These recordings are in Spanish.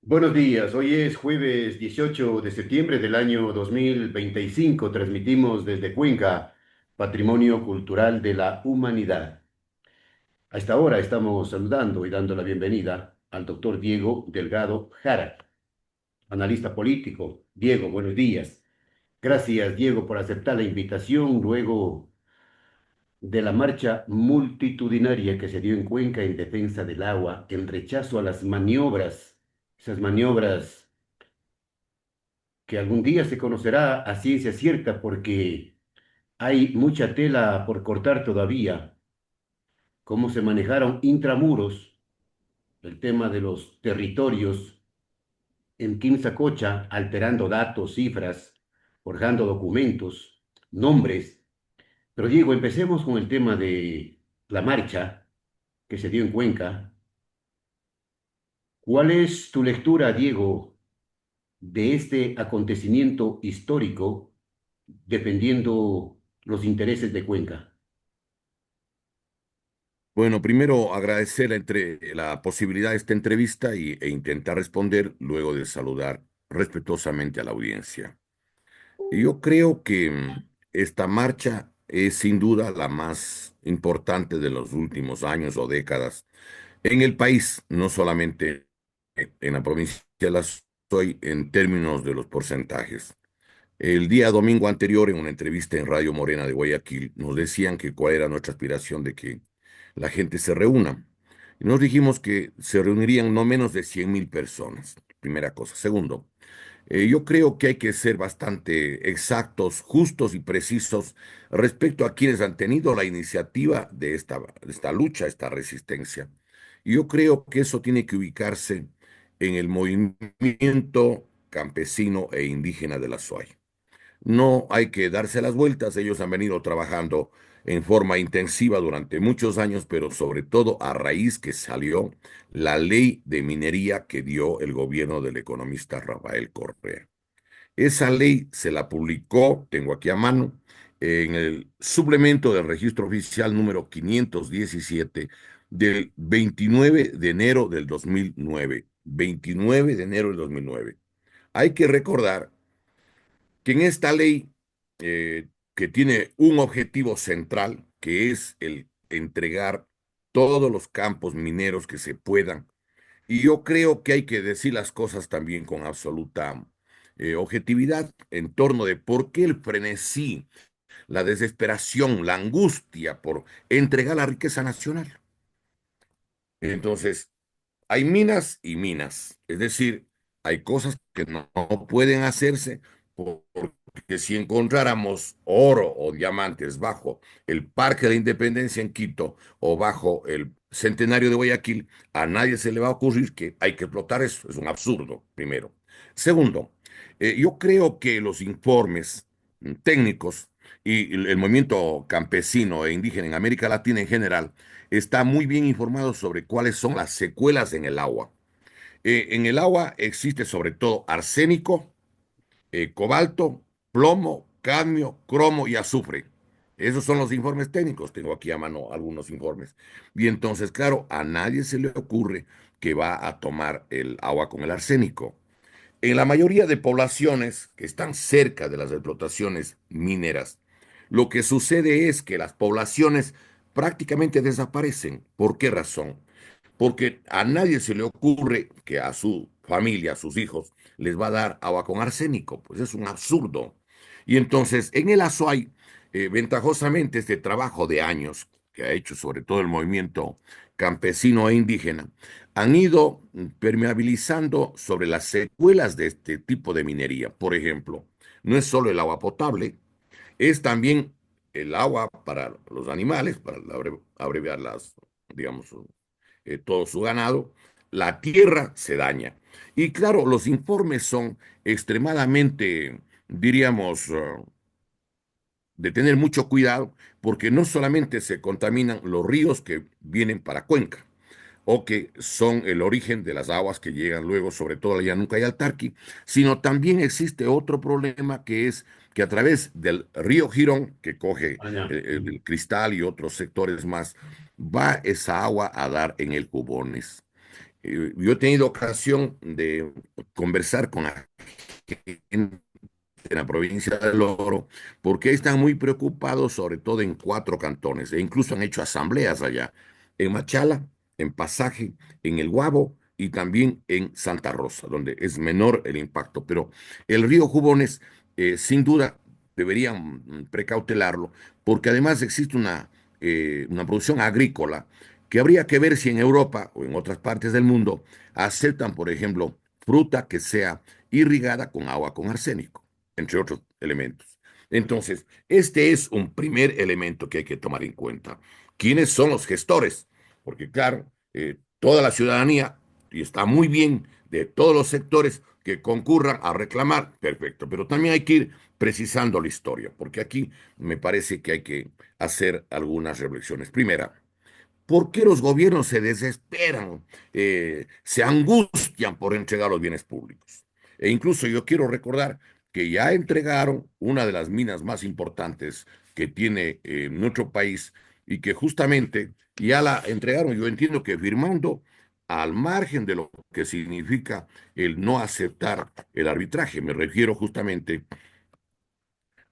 Buenos días, hoy es jueves 18 de septiembre del año 2025. Transmitimos desde Cuenca, Patrimonio Cultural de la Humanidad. A esta hora estamos saludando y dando la bienvenida al doctor Diego Delgado Jara, analista político. Diego, buenos días. Gracias, Diego, por aceptar la invitación luego de la marcha multitudinaria que se dio en Cuenca en defensa del agua, en rechazo a las maniobras, esas maniobras que algún día se conocerá a ciencia cierta porque hay mucha tela por cortar todavía, cómo se manejaron intramuros el tema de los territorios en Quimsacocha, alterando datos, cifras, forjando documentos, nombres. Pero Diego, empecemos con el tema de la marcha que se dio en Cuenca. ¿Cuál es tu lectura, Diego, de este acontecimiento histórico dependiendo los intereses de Cuenca? Bueno, primero agradecer la posibilidad de esta entrevista e intentar responder luego de saludar respetuosamente a la audiencia. Y yo creo que esta marcha es sin duda la más importante de los últimos años o décadas en el país, no solamente en la provincia de La Soy en términos de los porcentajes. El día domingo anterior, en una entrevista en Radio Morena de Guayaquil, nos decían que cuál era nuestra aspiración de que la gente se reúna. Y nos dijimos que se reunirían no menos de 100.000 personas, primera cosa. Segundo, yo creo que hay que ser bastante exactos, justos y precisos respecto a quienes han tenido la iniciativa de esta lucha, esta resistencia. Y yo creo que eso tiene que ubicarse en el movimiento campesino e indígena de la SOAY. No hay que darse las vueltas, ellos han venido trabajando en forma intensiva durante muchos años, pero sobre todo a raíz que salió la ley de minería que dio el gobierno del economista Rafael Correa. Esa ley se la publicó, tengo aquí a mano, en el suplemento del registro oficial número 517 del 29 de enero del 2009. 29 de enero del 2009. Hay que recordar que en esta ley, que tiene un objetivo central, que es el entregar todos los campos mineros que se puedan, y yo creo que hay que decir las cosas también con absoluta objetividad en torno de por qué el frenesí, la desesperación, la angustia por entregar la riqueza nacional. Entonces, hay minas y minas, es decir, hay cosas que no pueden hacerse porque si encontráramos oro o diamantes bajo el Parque de la Independencia en Quito o bajo el Centenario de Guayaquil, a nadie se le va a ocurrir que hay que explotar eso. Es un absurdo, primero. Segundo, yo creo que los informes técnicos y el movimiento campesino e indígena en América Latina en general está muy bien informado sobre cuáles son las secuelas en el agua. En el agua existe sobre todo arsénico, cobalto, plomo, cadmio, cromo y azufre. Esos son los informes técnicos. Tengo aquí a mano algunos informes. Y entonces, claro, a nadie se le ocurre que va a tomar el agua con el arsénico. En la mayoría de poblaciones que están cerca de las explotaciones mineras, lo que sucede es que las poblaciones prácticamente desaparecen. ¿Por qué razón? Porque a nadie se le ocurre que a su familia, a sus hijos, les va a dar agua con arsénico. Pues es un absurdo. Y entonces, en el Azuay, ventajosamente, este trabajo de años que ha hecho sobre todo el movimiento campesino e indígena, han ido permeabilizando sobre las secuelas de este tipo de minería. Por ejemplo, no es solo el agua potable, es también el agua para los animales, para abreviar digamos, todo su ganado. La tierra se daña. Y claro, los informes son extremadamente, diríamos, de tener mucho cuidado, porque no solamente se contaminan los ríos que vienen para Cuenca, o que son el origen de las aguas que llegan luego, sobre todo a la Llanuca y al Tarqui, sino también existe otro problema que es que a través del río Girón, que coge Ah, ya. el Cristal y otros sectores más, va esa agua a dar en el Jubones. Yo he tenido ocasión de conversar con la gente en la provincia del Oro, porque están muy preocupados, sobre todo en cuatro cantones, e incluso han hecho asambleas allá, en Machala, en Pasaje, en El Guabo y también en Santa Rosa, donde es menor el impacto. Pero el río Jubones, sin duda, deberían precautelarlo, porque además existe una producción agrícola que habría que ver si en Europa o en otras partes del mundo aceptan, por ejemplo, fruta que sea irrigada con agua con arsénico, entre otros elementos. Entonces, este es un primer elemento que hay que tomar en cuenta. ¿Quiénes son los gestores? Porque, claro, toda la ciudadanía, y está muy bien, de todos los sectores que concurran a reclamar, perfecto, pero también hay que ir precisando la historia, porque aquí me parece que hay que hacer algunas reflexiones. Primera, ¿por qué los gobiernos se desesperan, se angustian por entregar los bienes públicos? E incluso yo quiero recordar que ya entregaron una de las minas más importantes que tiene nuestro país y que justamente ya la entregaron, yo entiendo que firmando al margen de lo que significa el no aceptar el arbitraje. Me refiero justamente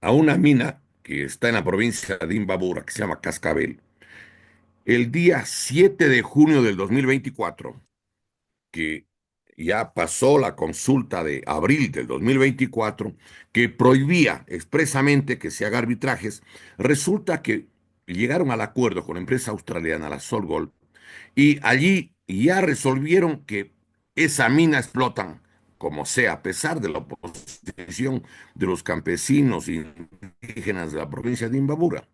a una mina que está en la provincia de Imbabura, que se llama Cascabel. El día 7 de junio del 2024, que ya pasó la consulta de abril del 2024, que prohibía expresamente que se haga arbitrajes, resulta que llegaron al acuerdo con la empresa australiana, la Solgol, y allí ya resolvieron que esa mina explotan como sea, a pesar de la oposición de los campesinos y indígenas de la provincia de Imbabura.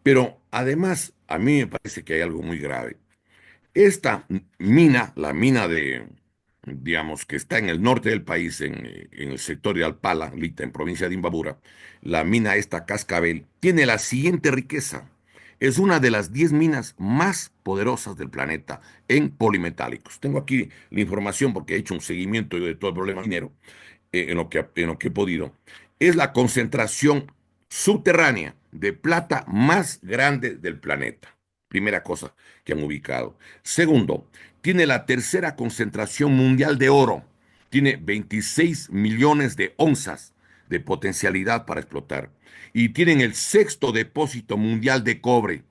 Pero además, a mí me parece que hay algo muy grave. Esta mina, la mina digamos, que está en el norte del país, en el sector de Alpala, Lita, en provincia de Imbabura, la mina esta Cascabel, tiene la siguiente riqueza. Es una de las 10 minas más poderosas del planeta en polimetálicos. Tengo aquí la información porque he hecho un seguimiento de todo el problema minero en lo que he podido. Es la concentración subterránea de plata más grande del planeta. Primera cosa que han ubicado. Segundo, tiene la tercera concentración mundial de oro. Tiene 26 millones de onzas de potencialidad para explotar. Y tienen el sexto depósito mundial de cobre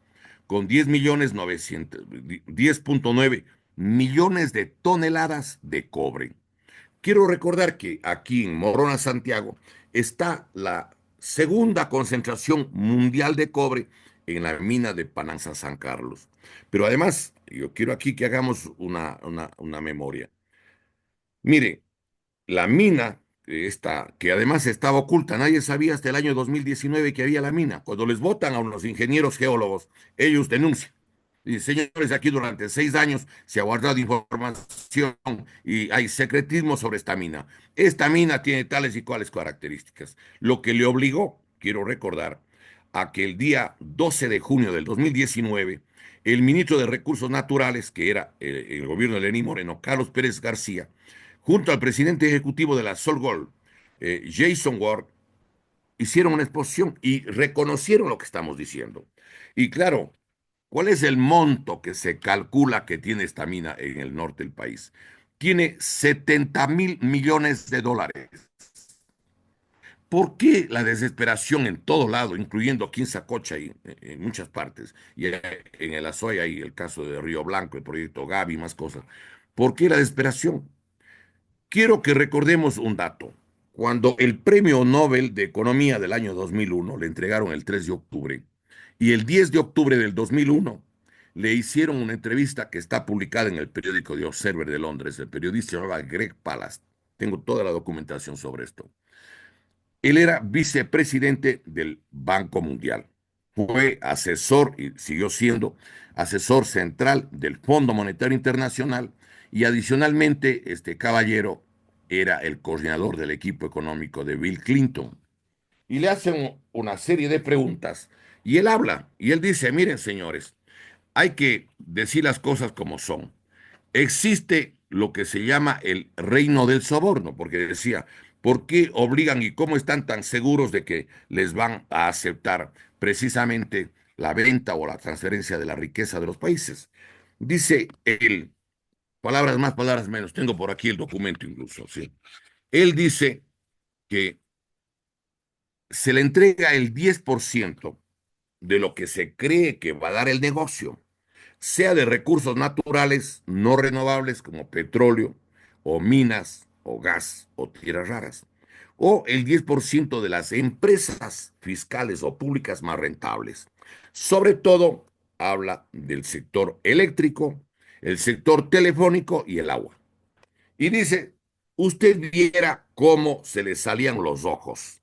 con 10.9 millones de toneladas de cobre. Quiero recordar que aquí en Morona, Santiago, está la segunda concentración mundial de cobre en la mina de Pananza San Carlos. Pero además, yo quiero aquí que hagamos una memoria. Mire, la mina, esta, que además estaba oculta, nadie sabía hasta el año 2019 que había la mina. Cuando les votan a los ingenieros geólogos, ellos denuncian. Y señores, aquí durante 6 años se ha guardado información y hay secretismo sobre esta mina. Esta mina tiene tales y cuales características. Lo que le obligó, quiero recordar, a que el día 12 de junio del 2019, el ministro de Recursos Naturales, que era el gobierno de Lenín Moreno, Carlos Pérez García, junto al presidente ejecutivo de la Solgol, Jason Ward, hicieron una exposición y reconocieron lo que estamos diciendo. Y claro, ¿cuál es el monto que se calcula que tiene esta mina en el norte del país? Tiene 70.000 millones de dólares. ¿Por qué la desesperación en todo lado, incluyendo aquí en Sacocha y en muchas partes, y en el Azoya y el caso de Río Blanco, el proyecto Gavi y más cosas? ¿Por qué la desesperación? Quiero que recordemos un dato. Cuando el Premio Nobel de Economía del año 2001 le entregaron el 3 de octubre y el 10 de octubre del 2001 le hicieron una entrevista que está publicada en el periódico The Observer de Londres. El periodista se llamaba Greg Palast. Tengo toda la documentación sobre esto. Él era vicepresidente del Banco Mundial. Fue asesor y siguió siendo asesor central del Fondo Monetario Internacional y adicionalmente este caballero era el coordinador del equipo económico de Bill Clinton. Y le hacen una serie de preguntas y él habla y él dice, miren señores, hay que decir las cosas como son. Existe lo que se llama el reino del soborno, porque decía, ¿por qué obligan y cómo están tan seguros de que les van a aceptar precisamente la venta o la transferencia de la riqueza de los países? Dice él, palabras más, palabras menos. Tengo por aquí el documento incluso, ¿sí? Él dice que se le entrega el 10% de lo que se cree que va a dar el negocio, sea de recursos naturales no renovables como petróleo o minas o gas o tierras raras, o el 10% de las empresas fiscales o públicas más rentables. Sobre todo, habla del sector eléctrico, el sector telefónico y el agua. Y dice, usted viera cómo se le salían los ojos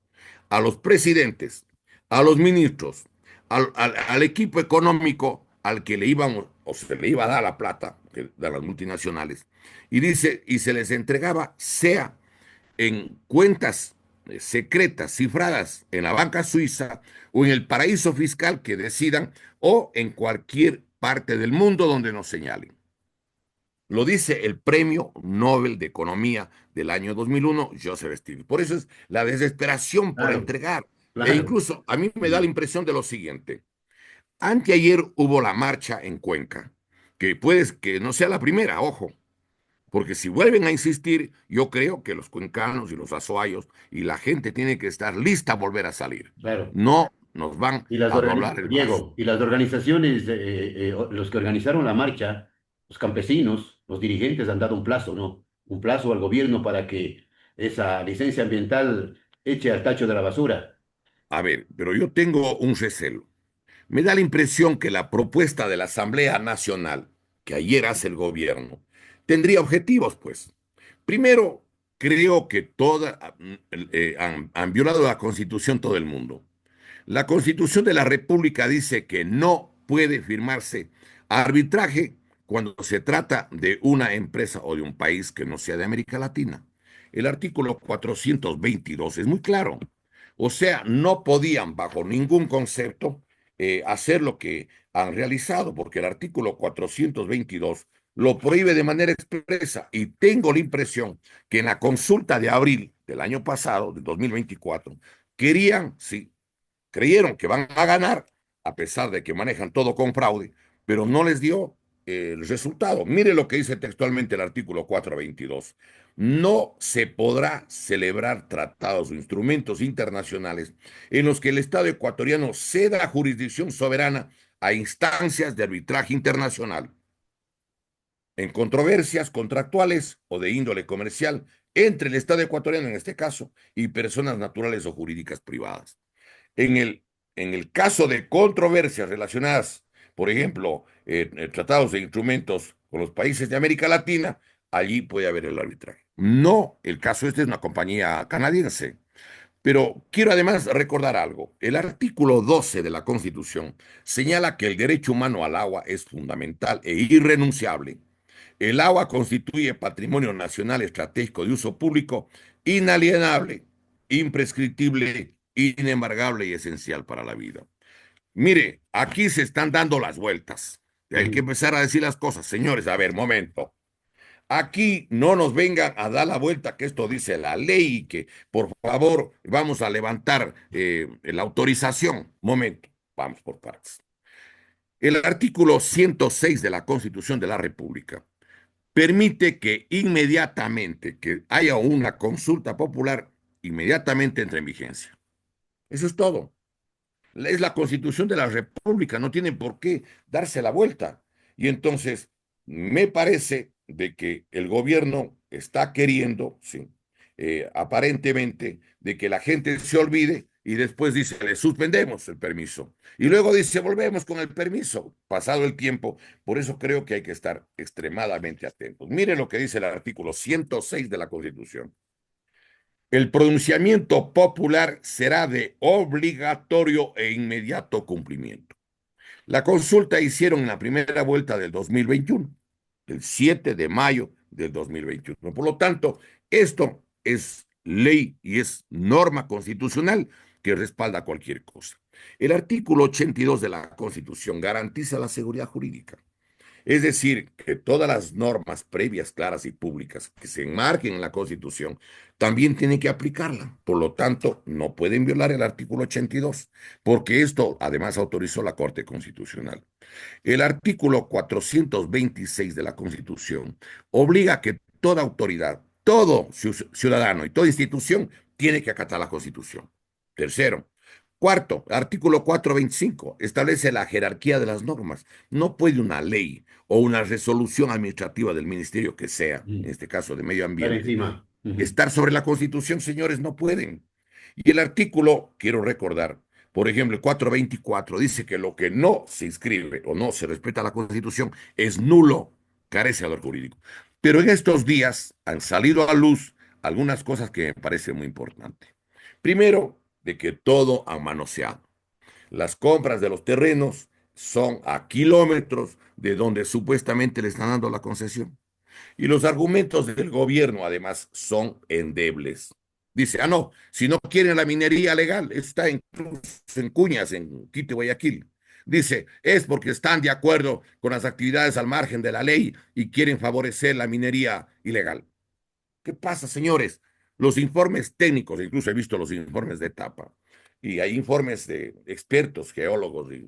a los presidentes, a los ministros, al equipo económico al que le íbamos o se le iba a dar la plata de las multinacionales. Y dice, y se les entregaba, sea en cuentas secretas, cifradas en la banca suiza o en el paraíso fiscal que decidan o en cualquier parte del mundo donde nos señalen. Lo dice el Premio Nobel de Economía del año 2001, Joseph Stiglitz. Por eso es la desesperación por Claro, entregar. E claro. incluso a mí me da la Mm. impresión de lo siguiente. Anteayer hubo la marcha en Cuenca, que puede que no sea la primera, ojo, porque si vuelven a insistir, yo creo que los cuencanos y los azuayos y la gente tiene que estar lista a volver a salir. Claro. No nos van a doblar el brazo. Diego, y las organizaciones, los que organizaron la marcha, los campesinos, los dirigentes han dado un plazo, ¿no? Un plazo al gobierno para que esa licencia ambiental eche al tacho de la basura. A ver, pero yo tengo un recelo. Me da la impresión que la propuesta de la Asamblea Nacional, que ayer hace el gobierno, tendría objetivos, pues. Primero, creo que han violado la Constitución todo el mundo. La Constitución de la República dice que no puede firmarse arbitraje cuando se trata de una empresa o de un país que no sea de América Latina. El artículo 422 es muy claro. O sea, no podían bajo ningún concepto hacer lo que han realizado, porque el artículo 422 lo prohíbe de manera expresa. Y tengo la impresión que en la consulta de abril del año pasado, de 2024, querían, sí, creyeron que van a ganar, a pesar de que manejan todo con fraude, pero no les dio el resultado. Mire lo que dice textualmente el artículo 422. No se podrá celebrar tratados o instrumentos internacionales en los que el Estado ecuatoriano ceda jurisdicción soberana a instancias de arbitraje internacional en controversias contractuales o de índole comercial entre el Estado ecuatoriano, en este caso, y personas naturales o jurídicas privadas. En el, en el caso de controversias relacionadas, por ejemplo, tratados de instrumentos con los países de América Latina, allí puede haber el arbitraje. No, el caso este es una compañía canadiense. Pero quiero además recordar algo. El artículo 12 de la Constitución señala que el derecho humano al agua es fundamental e irrenunciable. El agua constituye patrimonio nacional estratégico de uso público inalienable, imprescriptible, inembargable y esencial para la vida. Mire, aquí se están dando las vueltas. Hay que Ujú. empezar a decir las cosas. Señores, a ver, momento. Aquí no nos vengan a dar la vuelta que esto dice la ley y que por favor vamos a levantar la autorización. Momento, vamos por partes. El artículo 106 de la Constitución de la República permite que inmediatamente que haya una consulta popular, inmediatamente entre en vigencia. Eso es todo. Es la Constitución de la República, no tiene por qué darse la vuelta. Y entonces, me parece de que el gobierno está queriendo, sí, aparentemente, de que la gente se olvide y después dice, le suspendemos el permiso. Y luego dice, volvemos con el permiso, pasado el tiempo. Por eso creo que hay que estar extremadamente atentos. Mire lo que dice el artículo 106 de la Constitución. El pronunciamiento popular será de obligatorio e inmediato cumplimiento. La consulta hicieron en la primera vuelta del 2021, el 7 de mayo del 2021. Por lo tanto, esto es ley y es norma constitucional que respalda cualquier cosa. El artículo 82 de la Constitución garantiza la seguridad jurídica. Es decir, que todas las normas previas, claras y públicas que se enmarquen en la Constitución también tienen que aplicarla. Por lo tanto, no pueden violar el artículo 82, porque esto además autorizó la Corte Constitucional. El artículo 426 de la Constitución obliga a que toda autoridad, todo ciudadano y toda institución tiene que acatar la Constitución. Tercero. Cuarto, artículo 425 establece la jerarquía de las normas. No puede una ley o una resolución administrativa del ministerio que sea, en Mm. este caso de medio Estar ambiente, encima. Ujú. estar sobre la Constitución, señores, no pueden. Y el artículo, quiero recordar, por ejemplo, el 424 dice que lo que no se inscribe o no se respeta a la Constitución es nulo, carece de valor jurídico. Pero en estos días han salido a luz algunas cosas que me parecen muy importantes. Primero, de que todo ha manoseado. Las compras de los terrenos son a kilómetros de donde supuestamente le están dando la concesión. Y los argumentos del gobierno, además, son endebles. Dice, ah, no, si no quieren la minería legal, está incluso en Cuñas, en Quito, Guayaquil. Dice, es porque están de acuerdo con las actividades al margen de la ley y quieren favorecer la minería ilegal. ¿Qué pasa, señores? Los informes técnicos, incluso he visto los informes de etapa, y hay informes de expertos, geólogos y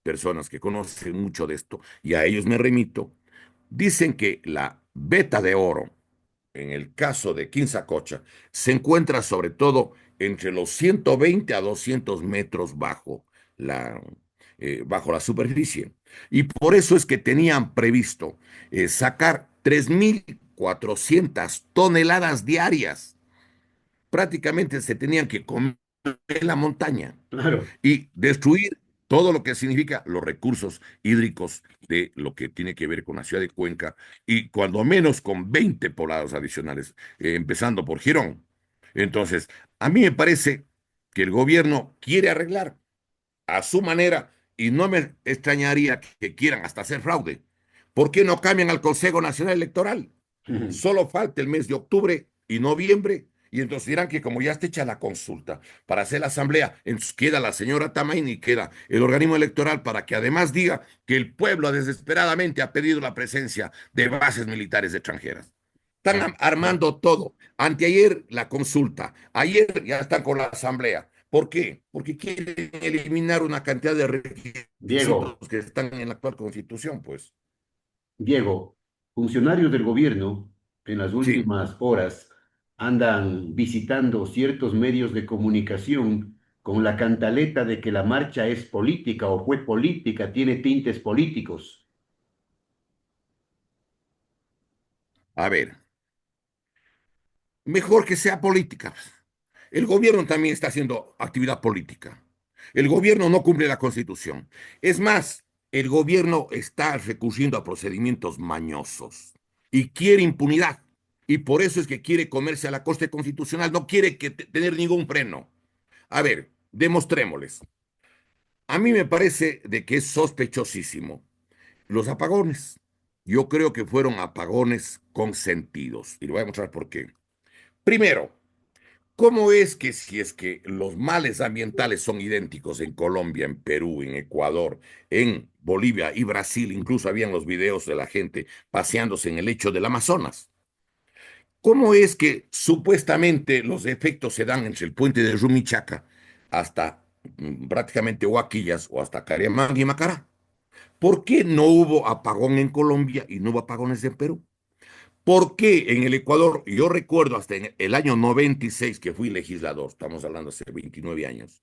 personas que conocen mucho de esto, y a ellos me remito, dicen que la veta de oro, en el caso de Quinzacocha, se encuentra sobre todo entre los 120 a 200 metros la, bajo la superficie. Y por eso es que tenían previsto sacar 3.400 toneladas diarias. Prácticamente se tenían que comer la montaña Claro. y destruir todo lo que significa los recursos hídricos de lo que tiene que ver con la ciudad de Cuenca y cuando menos con 20 poblados adicionales, empezando por Girón. Entonces, a mí me parece que el gobierno quiere arreglar a su manera y no me extrañaría que quieran hasta hacer fraude. ¿Por qué no cambian al Consejo Nacional Electoral? Ujú. Solo falta el mes de octubre y noviembre, y entonces dirán que como ya está hecha la consulta para hacer la asamblea, entonces queda la señora Tamaini y queda el organismo electoral para que además diga que el pueblo desesperadamente ha pedido la presencia de bases militares extranjeras. Están Ah, ah. armando todo. Anteayer la consulta, ayer ya están con la asamblea. ¿Por qué? Porque quieren eliminar una cantidad de requisitos Diego, que están en la actual constitución, pues. Diego, funcionarios del gobierno en las Sí. últimas horas andan visitando ciertos medios de comunicación con la cantaleta de que la marcha es política o fue política, tiene tintes políticos. A ver, mejor que sea política. El gobierno también está haciendo actividad política. El gobierno no cumple la constitución. Es más, el gobierno está recurriendo a procedimientos mañosos y quiere impunidad. Y por eso es que quiere comerse a la Corte Constitucional, no quiere tener ningún freno. A ver, demostrémosles. A mí me parece de que es sospechosísimo los apagones. Yo creo que fueron apagones consentidos. Y le voy a mostrar por qué. Primero, ¿cómo es que si es que los males ambientales son idénticos en Colombia, en Perú, en Ecuador, en Bolivia y Brasil, incluso habían los videos de la gente paseándose en el lecho del Amazonas? ¿Cómo es que supuestamente los efectos se dan entre el puente de Rumichaca hasta prácticamente Huaquillas o hasta Cariamán y Macará? ¿Por qué no hubo apagón en Colombia y no hubo apagones en Perú? ¿Por qué en el Ecuador? Yo recuerdo hasta en el año 96 que fui legislador, estamos hablando hace 29 años,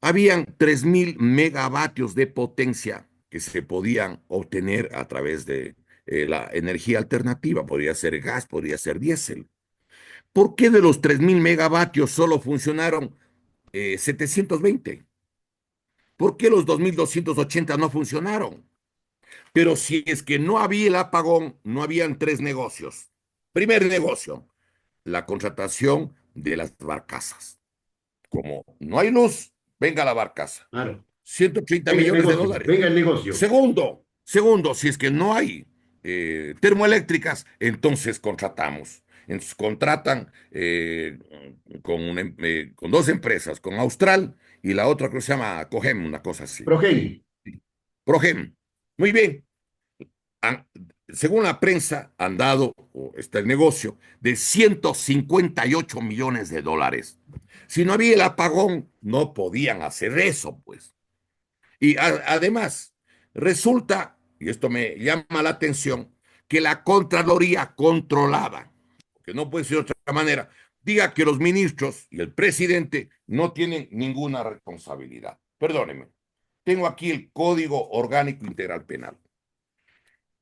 habían 3.000 megavatios de potencia que se podían obtener a través de la energía alternativa, podría ser gas, podría ser diésel. ¿Por qué de los 3.000 megavatios solo funcionaron 720? ¿Por qué los 2.280 no funcionaron? Pero si es que no había el apagón, no habían tres negocios. Primer negocio, la contratación de las barcazas. Como no hay luz, venga la barcaza. Claro. 130 Venga el millones de negocio, dólares. venga el negocio. Segundo, si es que no hay termoeléctricas, entonces contratamos. Entonces contratan con dos empresas, con Austral y la otra que se llama Cogem, una cosa así. Progeni. Progem. Muy bien. Han- Según la prensa, han dado, o está el negocio, de 158 millones de dólares. Si no había el apagón, no podían hacer eso, pues. Y además, Resulta, y esto me llama la atención, que la Contraloría controlada, que no puede ser de otra manera, diga que los ministros y el presidente no tienen ninguna responsabilidad. Perdóneme, tengo aquí el Código Orgánico Integral Penal.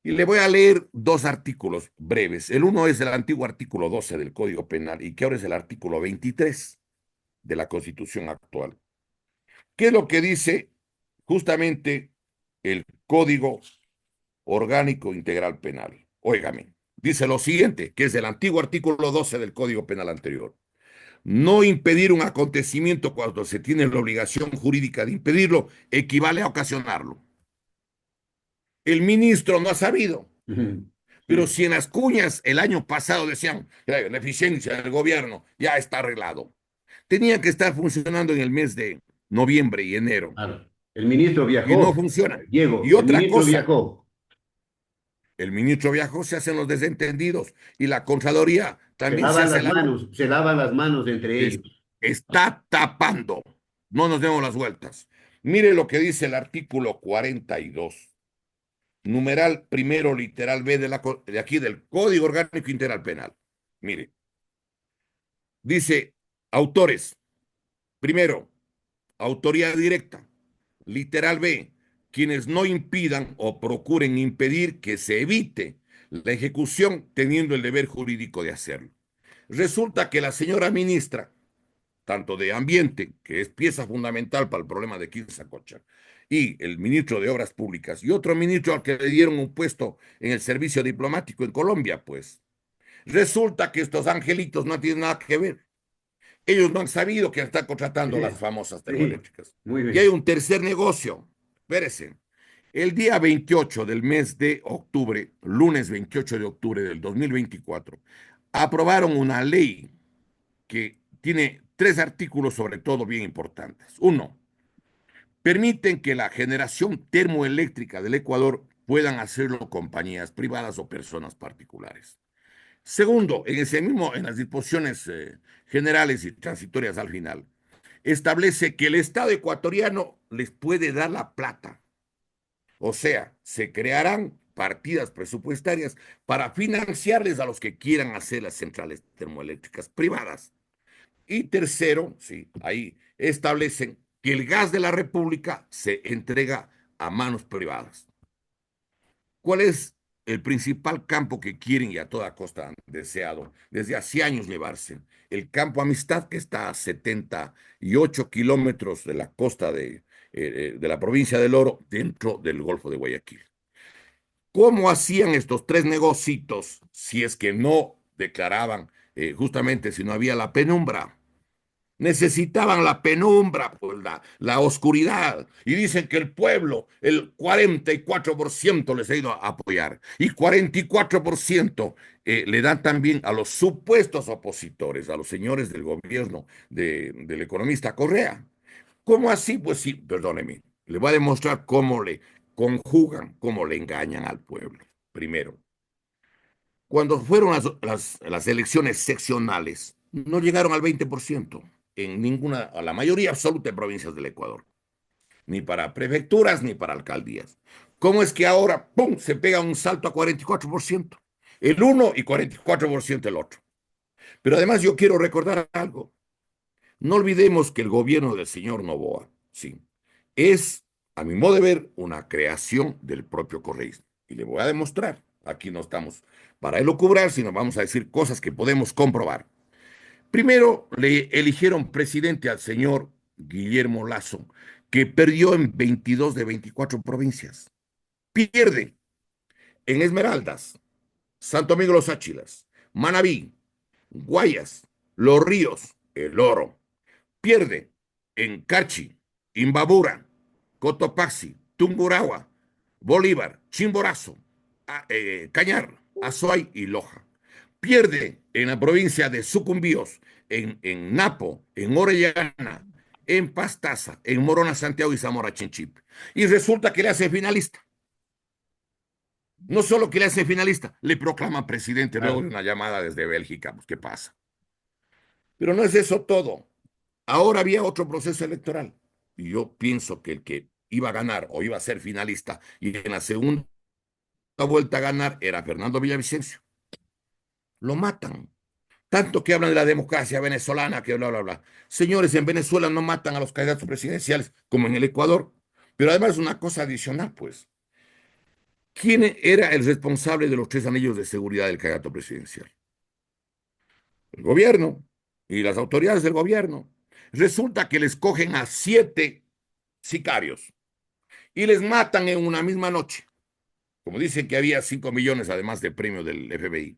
Y le voy a leer dos artículos breves. El uno es el antiguo artículo 12 del Código Penal y que ahora es el artículo 23 de la Constitución actual. ¿Qué es lo que dice justamente el Código Orgánico Integral Penal? Óigame, dice lo siguiente, que es el antiguo artículo 12 del Código Penal anterior. No impedir un acontecimiento cuando se tiene la obligación jurídica de impedirlo equivale a ocasionarlo. El ministro no ha sabido, pero Sí, si en las cuñas el año pasado decían que la eficiencia del gobierno ya está arreglado, tenía que estar funcionando en el mes de noviembre y enero, claro. El ministro y no viajó, funciona. Diego, Y el otra ministro cosa, viajó. el ministro viajó, se hacen los desentendidos, y la Contraloría Se también se lavan hace las la loca. manos, se lavan las manos entre ellos. Está tapando. No nos demos las vueltas. Mire lo que dice el artículo 42, numeral primero, literal B de aquí del Código Orgánico Integral Penal. Mire, dice autores. Primero, autoría directa. Literal B, quienes no impidan o procuren impedir que se evite la ejecución teniendo el deber jurídico de hacerlo. Resulta que la señora ministra, tanto de Ambiente, que es pieza fundamental para el problema de Quinzacocha, y el ministro de Obras Públicas, y otro ministro al que le dieron un puesto en el servicio diplomático en Colombia, pues, resulta que estos angelitos no tienen nada que ver. Ellos no han sabido que están contratando las Sí, famosas sí, termoeléctricas. muy Y hay bien. un tercer negocio. Espérense. El día 28 del mes de octubre, lunes 28 de octubre del 2024, aprobaron una ley que tiene tres artículos sobre todo bien importantes. Uno, permiten que la generación termoeléctrica del Ecuador puedan hacerlo compañías privadas o personas particulares. Segundo, en las disposiciones generales y transitorias al final, establece que el Estado ecuatoriano les puede dar la plata. O sea, se crearán partidas presupuestarias para financiarles a los que quieran hacer las centrales termoeléctricas privadas. Y tercero, sí, ahí establecen que el gas de la República se entrega a manos privadas. ¿Cuál es el principal campo que quieren y a toda costa han deseado desde hace años llevarse? El campo Amistad, que está a 78 kilómetros de la costa de la provincia del Oro, dentro del Golfo de Guayaquil. ¿Cómo hacían estos tres negocios si es que no declaraban, justamente si no había la penumbra? Necesitaban la penumbra, pues la oscuridad. Y dicen que el pueblo, el 44% les ha ido a apoyar. Y 44% le dan también a los supuestos opositores, a los señores del gobierno del economista Correa. ¿Cómo así? Pues sí, perdóneme. Le voy a demostrar cómo le conjugan, cómo le engañan al pueblo. Primero, cuando fueron las elecciones seccionales, no llegaron al 20% en ninguna, a la mayoría absoluta de provincias del Ecuador, ni para prefecturas ni para alcaldías. ¿Cómo es que ahora, pum, se pega un salto a 44%? El uno y 44% el otro. Pero además yo quiero recordar algo. No olvidemos que el gobierno del señor Noboa, sí, es, a mi modo de ver, una creación del propio correísmo. Y le voy a demostrar. Aquí no estamos para elucubrar, sino vamos a decir cosas que podemos comprobar. Primero, le eligieron presidente al señor Guillermo Lazo, que perdió en 22 de 24 provincias. Pierde en Esmeraldas, Santo Domingo Los Áchilas, Manabí, Guayas, Los Ríos, El Oro. Pierde en Cachi, Imbabura, Cotopaxi, Tungurahua, Bolívar, Chimborazo, Cañar, Azuay y Loja. Pierde en la provincia de Sucumbíos, en Napo, en Orellana, en Pastaza, en Morona, Santiago y Zamora Chinchip. Y resulta que le hace finalista. No solo que le hace finalista, le proclama presidente luego de Claro. una llamada desde Bélgica. Pues, ¿qué pasa? Pero no es eso todo. Ahora había otro proceso electoral. Y yo pienso que el que iba a ganar o iba a ser finalista y en la segunda vuelta a ganar era Fernando Villavicencio. Lo matan. Tanto que hablan de la democracia venezolana, que bla, bla, bla. Señores, en Venezuela no matan a los candidatos presidenciales como en el Ecuador. Pero además es una cosa adicional, pues. ¿Quién era el responsable de los 3 anillos de seguridad del candidato presidencial? El gobierno y las autoridades del gobierno. Resulta que les cogen a 7 sicarios y les matan en una misma noche. Como dicen que había 5 millones además de premio del FBI.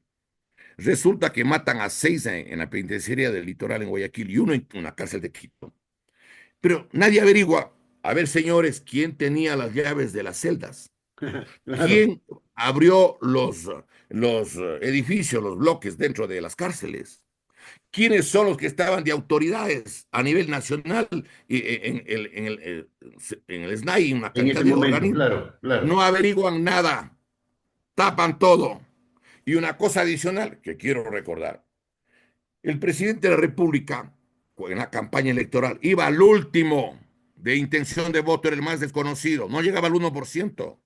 Resulta que matan a 6 en la penitenciaría del litoral en Guayaquil y uno en una cárcel de Quito. Pero nadie averigua, a ver señores, quién tenía las llaves de las celdas, Claro, quién abrió los edificios, los bloques dentro de las cárceles, quiénes son los que estaban de autoridades a nivel nacional en el SNAI, una en cantidad ese de momento, organismos. claro, claro. No averiguan nada, tapan todo. Y una cosa adicional que quiero recordar, el presidente de la República, en la campaña electoral, iba al último de intención de voto, era el más desconocido, no llegaba al 1%.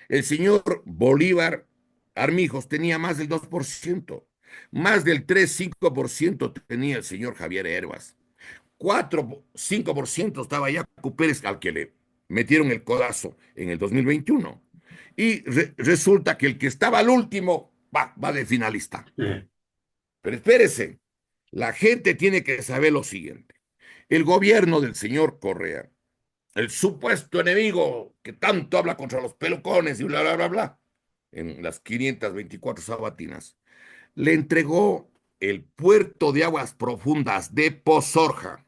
El señor Bolívar Armijos tenía más del 2%, más del 3-5% tenía el señor Javier Herbas, 4-5% estaba ya Pérez, al que le metieron el codazo en el 2021. Y resulta que el que estaba al último va de finalista. Pero espérese, la gente tiene que saber lo siguiente. El gobierno del señor Correa, el supuesto enemigo que tanto habla contra los pelucones y bla, bla, bla, bla, en las 524 sabatinas, le entregó el puerto de aguas profundas de Pozorja,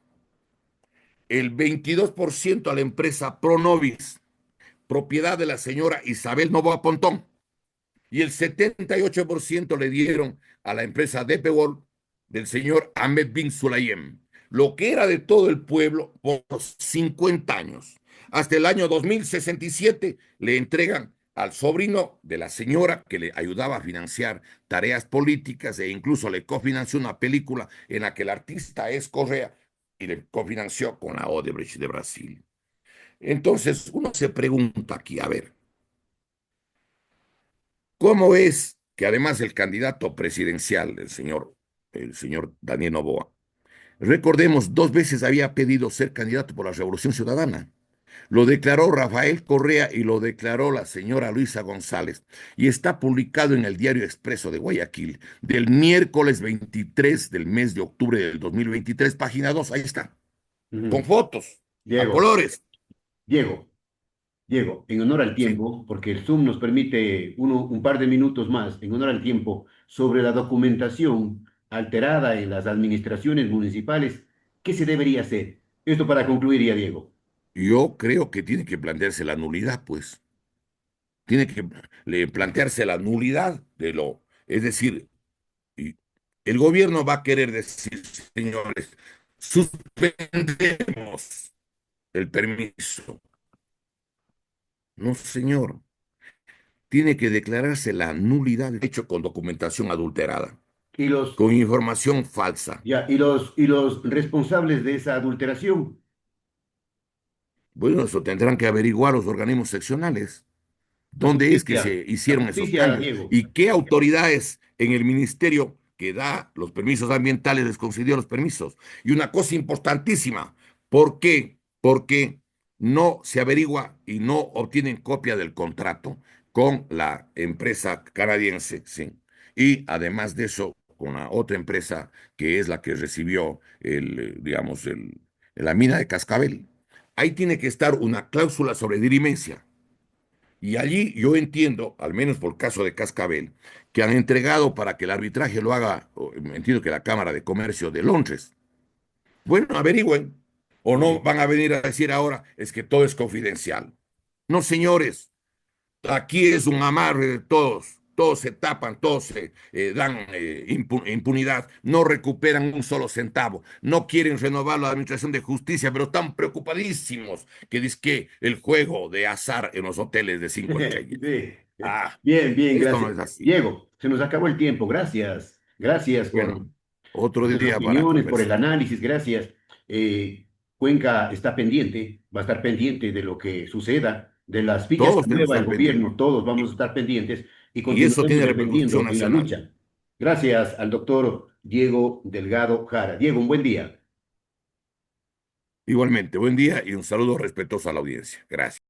el 22% a la empresa Pronovis, propiedad de la señora Isabel Novoa Pontón, y el 78% le dieron a la empresa Depewol del señor Ahmed bin Sulayem, lo que era de todo el pueblo por 50 años. Hasta el año 2067 le entregan al sobrino de la señora que le ayudaba a financiar tareas políticas e incluso le cofinanció una película en la que el artista es Correa y le cofinanció con la Odebrecht de Brasil. Entonces uno se pregunta aquí, a ver, ¿cómo es que además el candidato presidencial, el señor Daniel Noboa, recordemos, 2 veces había pedido ser candidato por la Revolución Ciudadana? Lo declaró Rafael Correa y lo declaró la señora Luisa González. Y está publicado en el Diario Expreso de Guayaquil del miércoles 23 del mes de octubre del 2023, página 2. Ahí está, con Ujú. fotos, a Diego, colores. Diego, Diego, en honor al Sí. tiempo, porque el Zoom nos permite un par de minutos más, en honor al tiempo, sobre la documentación alterada en las administraciones municipales, ¿qué se debería hacer? Esto para concluir ya, Diego. Yo creo que tiene que plantearse la nulidad, pues. Tiene que plantearse la nulidad es decir, y el gobierno va a querer decir, señores, suspendemos el permiso. No, señor, tiene que declararse la nulidad hecho con documentación adulterada, Y los, con información falsa. ya, y los responsables de esa adulteración, Bueno, eso tendrán que averiguar los organismos seccionales. ¿Dónde es que se la hicieron esos justicia, cambios? Diego. ¿Y qué autoridades en el ministerio que da los permisos ambientales les concedió los permisos? Y una cosa importantísima, ¿por qué? Porque no se averigua y no obtienen copia del contrato con la empresa canadiense, ¿sí? Y además de eso, con la otra empresa que es la que recibió digamos, la mina de Cascabel. Ahí tiene que estar una cláusula sobre dirimencia. Y allí yo entiendo, al menos por el caso de Cascabel, que han entregado para que el arbitraje lo haga, entiendo que la Cámara de Comercio de Londres. Bueno, averigüen. O no Sí. van a venir a decir ahora, es que todo es confidencial. No, señores, aquí es un amarre de todos. Todos se tapan, todos se dan impunidad, no recuperan un solo centavo, no quieren renovar la administración de justicia, pero están preocupadísimos que dice que el juego de azar en los hoteles de 5 estrellas. Sí. Ah, Bien, bien, esto gracias. no es así. Diego, se nos acabó el tiempo. Gracias. Gracias Bueno, por otro sus día para opiniones, por el conversar. análisis. Gracias. Eh, Cuenca está pendiente, va a estar pendiente de lo que suceda, de las fichas que Todos tenemos que mueva el estar pendientes. gobierno, todos vamos a estar pendientes y Y eso continuaremos tiene repercusión defendiendo en la nacional. lucha. Gracias al doctor Diego Delgado Jara. Diego, un buen día. Igualmente, buen día y un saludo respetuoso a la audiencia. Gracias.